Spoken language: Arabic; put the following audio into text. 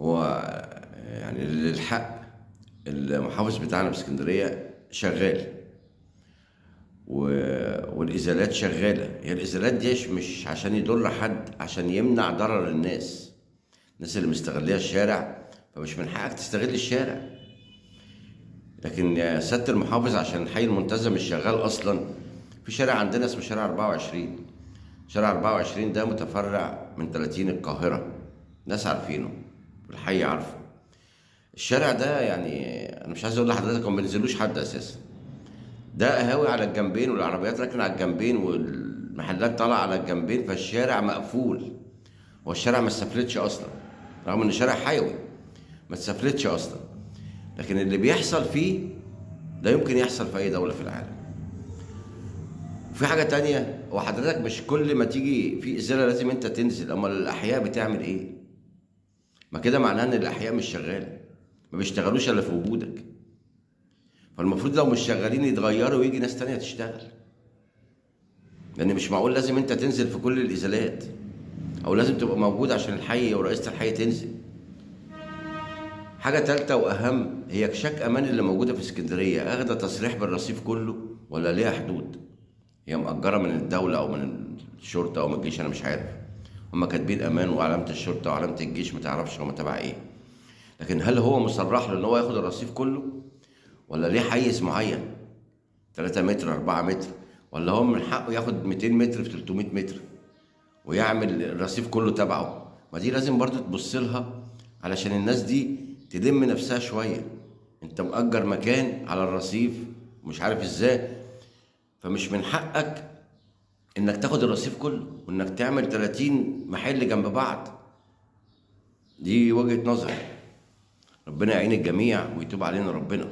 هو يعني للحق المحافظ بتاعنا في اسكندرية شغال والإزالات شغالة. هي الإزالات دي مش عشان يضر حد، عشان يمنع ضرر الناس اللي مستغلية الشارع. فمش من حقك تستغل الشارع. لكن يا سيادة المحافظ، عشان الحي المنتزه مش شغال أصلا. في شارع عندنا اسمه شارع 24. شارع 24 ده متفرع من 30 القاهرة، ناس عارفينه، الحي عارفه. الشارع ده يعني انا مش عايز اقول لحضرتك ما بينزلوش حد اساسا. ده قهاوي على الجنبين، والعربيات راكنه على الجنبين، والمحلات طالعه على الجنبين، فالشارع مقفول. هو الشارع ما استفلتش اصلا، رغم ان شارع حيوي ما استفلتش اصلا. لكن اللي بيحصل فيه لا يمكن يحصل في اي دوله في العالم. وفي حاجه تانية، هو حضرتك مش كل ما تيجي في ازاله لازم انت تنزل؟ امال الاحياء بتعمل ايه؟ ما كده معناه ان الاحياء مش شغاله، ما بيشتغلوش الا في وجودك. فالمفروض لو مش شغالين يتغيروا ويجي ناس تانية تشتغل. لان مش معقول لازم انت تنزل في كل الازالات، او لازم تبقى موجود عشان الحي ورئيسة الحي تنزل. حاجة تالتة واهم، هي كشاك امان اللي موجودة في اسكندرية اخدة تصريح بالرصيف كله ولا ليها حدود؟ هي مأجرة من الدولة او من الشرطة او من الجيش؟ انا مش عارف. هما كاتبين امان وعلامة الشرطة وعلامة الجيش، ما تعرفش هما تبع ايه. لكن هل هو مصرح له ان هو ياخد الرصيف كله، ولا ليه حيز معين 3 متر 4 متر، ولا هو من حقه ياخد 200 متر في 300 متر ويعمل الرصيف كله تبعه؟ ما دي لازم برضو تبص لها، علشان الناس دي تلم نفسها شوية. انت مأجر مكان على الرصيف ومش عارف ازاي، فمش من حقك انك تاخد الرصيف كله وانك تعمل 30 محل جنب بعض. دي وجهة نظر. ربنا يعين الجميع ويتوب علينا ربنا.